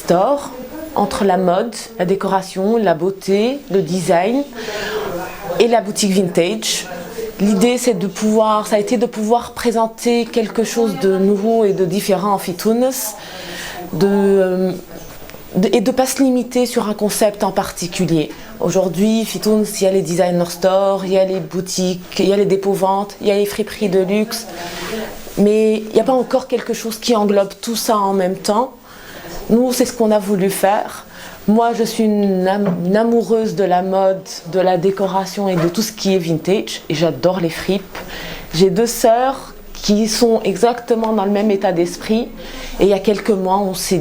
store entre la mode, la décoration, la beauté, le design et la boutique vintage. L'idée, ça a été de pouvoir présenter quelque chose de nouveau et de différent en Fitounes, et de ne pas se limiter sur un concept en particulier. Aujourd'hui, Fitounes, il y a les designer stores, il y a les boutiques, il y a les dépôts-ventes, il y a les friperies de luxe, mais il n'y a pas encore quelque chose qui englobe tout ça en même temps. Nous, c'est ce qu'on a voulu faire. Moi, je suis une amoureuse de la mode, de la décoration et de tout ce qui est vintage. Et j'adore les fripes. J'ai 2 sœurs qui sont exactement dans le même état d'esprit. Et il y a quelques mois, on s'est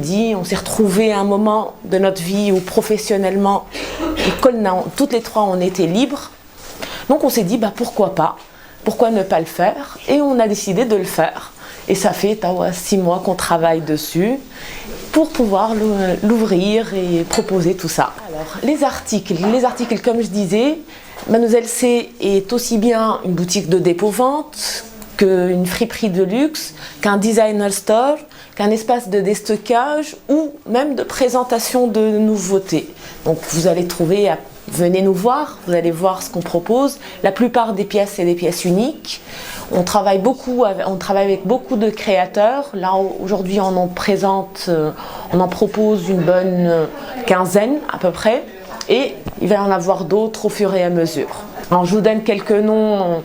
retrouvés à un moment de notre vie où professionnellement, toutes les 3, on était libres. Donc on s'est dit, pourquoi pas? Pourquoi ne pas le faire? Et on a décidé de le faire. Et ça fait 6 mois qu'on travaille dessus pour pouvoir l'ouvrir et proposer tout ça. Alors, les articles, comme je disais, Mademoiselle C est aussi bien une boutique de dépôt-vente qu'une friperie de luxe, qu'un designer store, qu'un espace de déstockage ou même de présentation de nouveautés. Donc vous allez trouver, venez nous voir, vous allez voir ce qu'on propose. La plupart des pièces, c'est des pièces uniques. On travaille avec beaucoup de créateurs. Là, aujourd'hui, on en propose une bonne quinzaine à peu près. Et il va y en avoir d'autres au fur et à mesure. Alors, je vous donne quelques noms.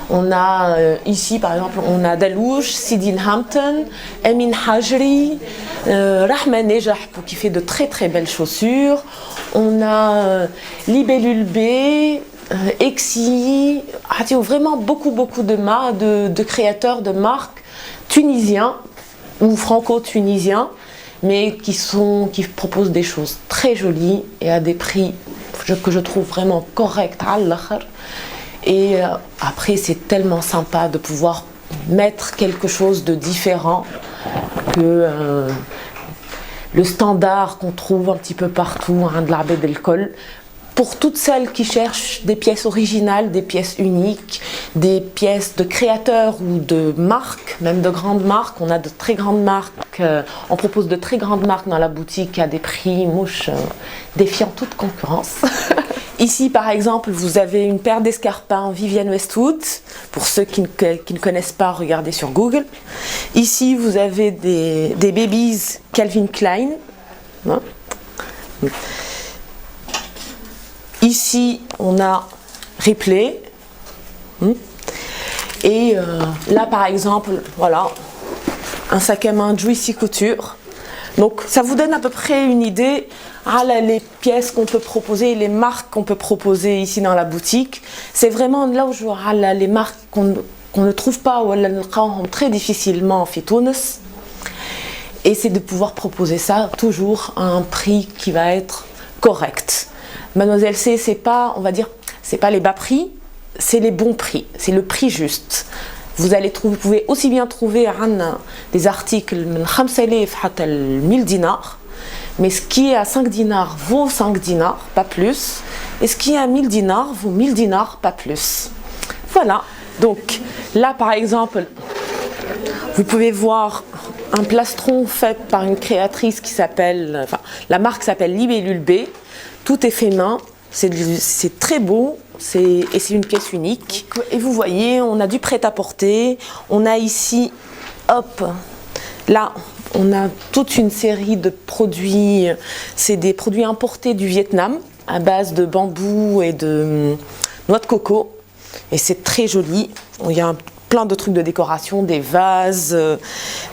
On a ici, par exemple, on a Dalouche, Sidine Hampton, Emin Hajri, Rahman Nejah qui fait de très très belles chaussures. On a Libellule B, Exi, vraiment beaucoup de créateurs de marques tunisiens ou franco-tunisiens, mais qui proposent des choses très jolies et à des prix que je trouve vraiment corrects. Et après, c'est tellement sympa de pouvoir mettre quelque chose de différent que le standard qu'on trouve un petit peu partout, de l'Abed el-Kol. Pour toutes celles qui cherchent des pièces originales, des pièces uniques, des pièces de créateurs ou de marques, même de grandes marques, on a de très grandes marques, on propose de très grandes marques dans la boutique à des prix défiant toute concurrence. Ici, par exemple, vous avez une paire d'escarpins Vivienne Westwood. Pour ceux qui ne connaissent pas, regardez sur Google. Ici, vous avez des babies Calvin Klein. Ici, on a Ripley. Et là, par exemple, voilà, un sac à main Juicy Couture. Donc, ça vous donne à peu près une idée les pièces qu'on peut proposer, les marques qu'on peut proposer ici dans la boutique. C'est vraiment là où je vois les marques qu'on ne trouve pas ou très difficilement en Fitounes. Et c'est de pouvoir proposer ça toujours à un prix qui va être correct. Mademoiselle C, c'est pas les bas prix, c'est les bons prix, c'est le prix juste. Vous pouvez aussi bien trouver des articles de 5000 حتى 1000 dinars, mais ce qui est à 5 dinars vaut 5 dinars, pas plus, et ce qui est à 1000 dinars vaut 1000 dinars, pas plus. Voilà, donc là par exemple, vous pouvez voir un plastron fait par une créatrice la marque s'appelle Libellule B, tout est fait main, c'est très beau. Et c'est une pièce unique. Et vous voyez, on a du prêt-à-porter. On a ici, là, on a toute une série de produits. C'est des produits importés du Vietnam à base de bambou et de noix de coco. Et c'est très joli. Il y a plein de trucs de décoration, des vases,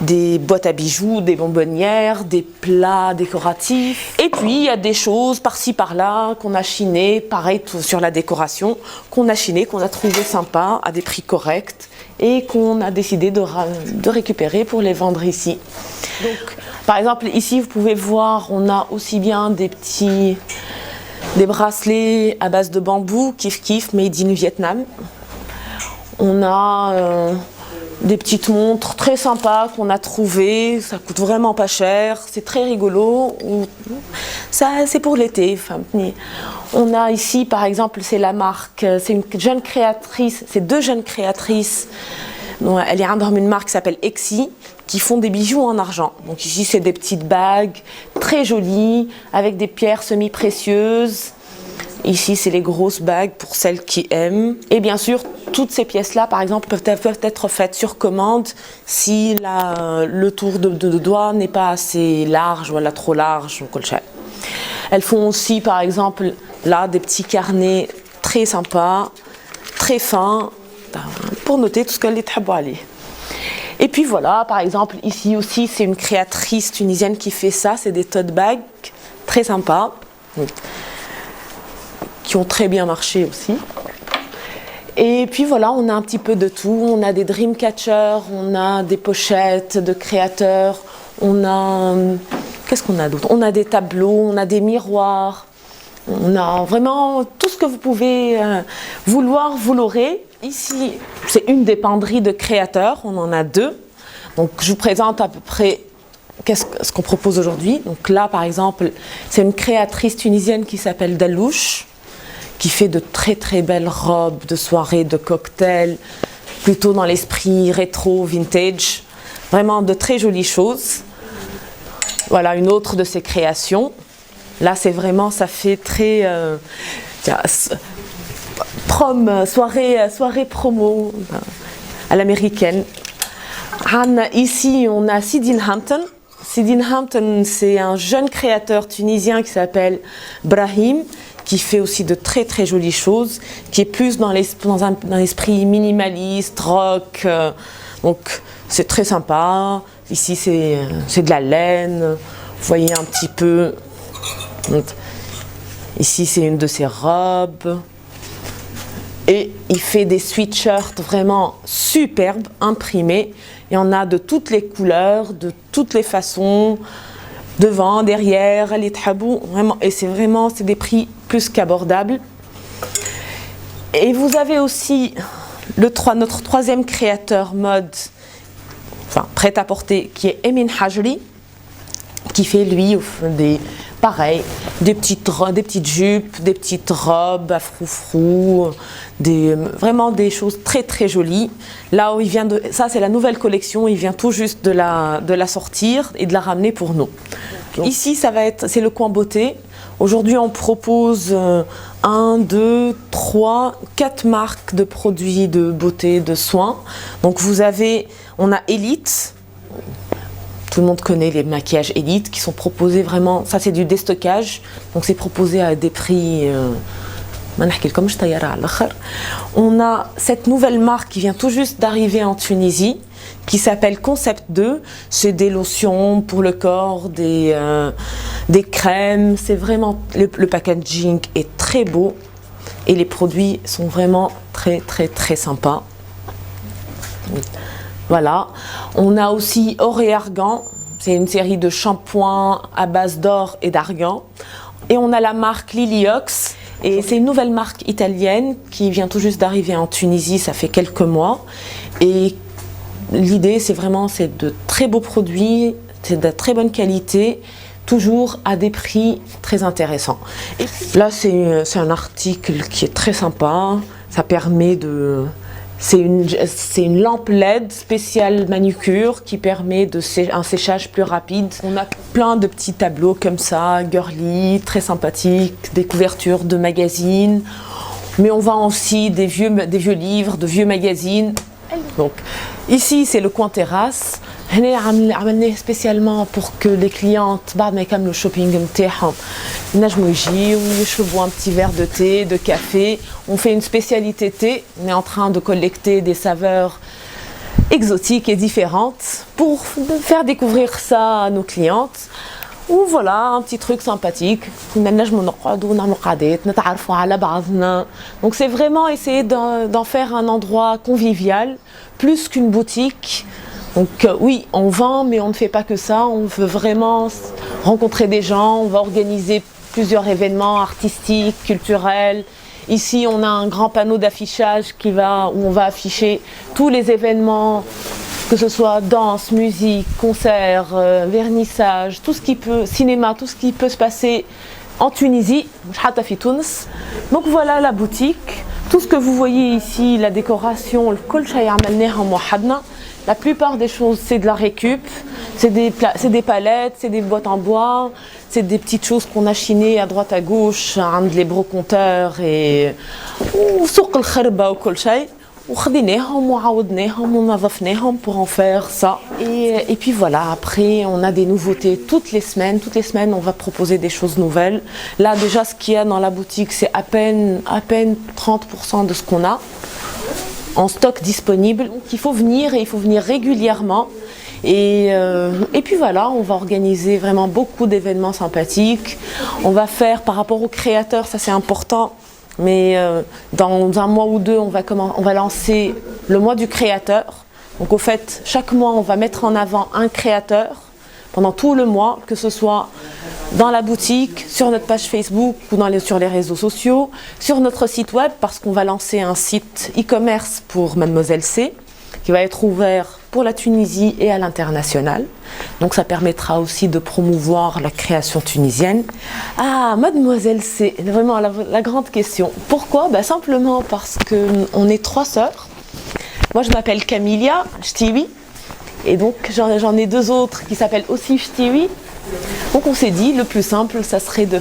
des boîtes à bijoux, des bonbonnières, des plats décoratifs. Et puis il y a des choses par-ci par-là qu'on a chinées, pareil sur la décoration, qu'on a chiné, qu'on a trouvé sympa à des prix corrects et qu'on a décidé de récupérer pour les vendre ici. Donc, par exemple, ici vous pouvez voir, on a aussi bien des bracelets à base de bambou, kif made in Vietnam. On a des petites montres très sympas qu'on a trouvées, ça coûte vraiment pas cher, c'est très rigolo. Ça, c'est pour l'été. On a ici, par exemple, c'est la marque, c'est une jeune créatrice, c'est 2 jeunes créatrices. Elle est une marque qui s'appelle Exi, qui font des bijoux en argent. Donc ici, c'est des petites bagues très jolies, avec des pierres semi-précieuses. Ici, c'est les grosses bagues pour celles qui aiment. Et bien sûr, toutes ces pièces-là, par exemple, peuvent être faites sur commande si le tour de doigt n'est pas assez large, ou trop large. Elles font aussi, par exemple, là, des petits carnets très sympas, très fins, pour noter tout ce qu'elle est aller. Et puis voilà, par exemple, ici aussi, c'est une créatrice tunisienne qui fait ça. C'est des tote bags très sympas, qui ont très bien marché aussi. Et puis voilà, on a un petit peu de tout. On a des dream catchers, on a des pochettes de créateurs, on a... Qu'est-ce qu'on a d'autre? On a des tableaux, on a des miroirs, on a vraiment tout ce que vous pouvez vouloir, vous l'aurez. Ici, c'est une des penderies de créateurs, on en a deux. Donc je vous présente à peu près ce qu'on propose aujourd'hui. Donc là, par exemple, c'est une créatrice tunisienne qui s'appelle Dalouche, qui fait de très très belles robes de soirée, de cocktails, plutôt dans l'esprit rétro, vintage. Vraiment de très jolies choses. Voilà une autre de ses créations. Là, c'est vraiment, ça fait très soirée promo à l'américaine. Ici, on a Sidine Hampton. Sidine Hampton, c'est un jeune créateur tunisien qui s'appelle Brahim, qui fait aussi de très très jolies choses, qui est plus dans l'esprit minimaliste, rock. Donc, c'est très sympa. Ici, c'est de la laine. Vous voyez un petit peu. Ici, c'est une de ses robes. Et il fait des sweatshirts vraiment superbes, imprimés. Il y en a de toutes les couleurs, de toutes les façons, devant, derrière, les tabous, vraiment. Et c'est des prix plus qu'abordables. Et vous avez aussi notre troisième créateur mode, prêt-à-porter, qui est Emin Hajri, qui fait lui des petites jupes, des petites robes à froufrou, vraiment des choses très très jolies. Là où ça c'est la nouvelle collection, il vient tout juste de la sortir et de la ramener pour nous. Ici c'est le coin beauté. Aujourd'hui on propose 1, 2, 3, 4 marques de produits de beauté, de soins. Donc on a Elite. Tout le monde connaît les maquillages Elite qui sont proposés vraiment, ça c'est du déstockage, donc c'est proposé à des prix. On a cette nouvelle marque qui vient tout juste d'arriver en Tunisie, qui s'appelle Concept 2. C'est des lotions pour le corps, des crèmes. C'est vraiment le packaging est très beau et les produits sont vraiment très très très sympas. Voilà, on a aussi Or et Argan, c'est une série de shampoings à base d'or et d'argan. Et on a la marque Liliox, et c'est une nouvelle marque italienne qui vient tout juste d'arriver en Tunisie, ça fait quelques mois. Et l'idée, c'est de très beaux produits, c'est de très bonne qualité, toujours à des prix très intéressants. Et là, c'est un article qui est très sympa, ça permet de... C'est une lampe LED spéciale manucure qui permet un séchage plus rapide. On a plein de petits tableaux comme ça, girly, très sympathiques, des couvertures de magazines. Mais on vend aussi des vieux livres, de vieux magazines. Donc ici c'est le coin terrasse. عملناه spécialement pour que les clientes بعد ما يكملوا shopping نتاعهم ينجموا يجيو ويشربوا un petit verre de thé, de café. On fait une spécialité thé. On est en train de collecter des saveurs exotiques et différentes pour faire découvrir ça à nos clientes. Ou voilà, un petit truc sympathique. Donc c'est vraiment essayer d'en faire un endroit convivial, plus qu'une boutique. Donc oui, on vend, mais on ne fait pas que ça. On veut vraiment rencontrer des gens. On va organiser plusieurs événements artistiques, culturels. Ici, on a un grand panneau d'affichage où on va afficher tous les événements, que ce soit danse, musique, concert, vernissage, tout ce qui peut, cinéma, tout ce qui peut se passer en Tunisie. Donc voilà la boutique. Tout ce que vous voyez ici, la décoration, le kol shay عملناه موحدنا. La plupart des choses, c'est de la récup, c'est des palettes, c'est des boîtes en bois, c'est des petites choses qu'on a chinées à droite à gauche, عند les brocanteurs et سوق الخربة وكل شيء. وخديناهم وعوضناهم ونظفناهم pour en faire ça. Et puis voilà, après on a des nouveautés toutes les semaines on va proposer des choses nouvelles. Là déjà ce qu'il y a dans la boutique c'est à peine 30% de ce qu'on a en stock disponible. Donc il faut venir et il faut venir régulièrement. Et puis voilà, on va organiser vraiment beaucoup d'événements sympathiques. On va faire par rapport aux créateurs, ça c'est important. Mais dans un mois ou deux, on va lancer le mois du créateur. Donc au fait, chaque mois, on va mettre en avant un créateur pendant tout le mois, que ce soit dans la boutique, sur notre page Facebook ou sur les réseaux sociaux, sur notre site web, parce qu'on va lancer un site e-commerce pour Mademoiselle C, qui va être ouvert pour la Tunisie et à l'international. Donc ça permettra aussi de promouvoir la création tunisienne. Ah, Mademoiselle C, vraiment la grande question. Pourquoi? Simplement parce qu'on est 3 sœurs. Moi je m'appelle Camilia Chtiwi et donc j'en ai 2 autres qui s'appellent aussi Chtiwi. Donc on s'est dit le plus simple ça serait de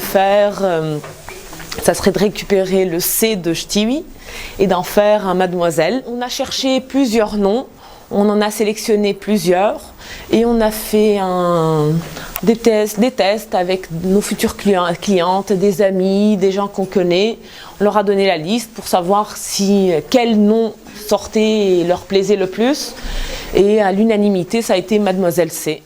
récupérer le C de Chtiwi et d'en faire un Mademoiselle. On a cherché plusieurs noms. On en a sélectionné plusieurs et on a fait des tests avec nos futures clientes, des amis, des gens qu'on connaît. On leur a donné la liste pour savoir quel nom sortait et leur plaisait le plus. Et à l'unanimité, ça a été Mademoiselle C.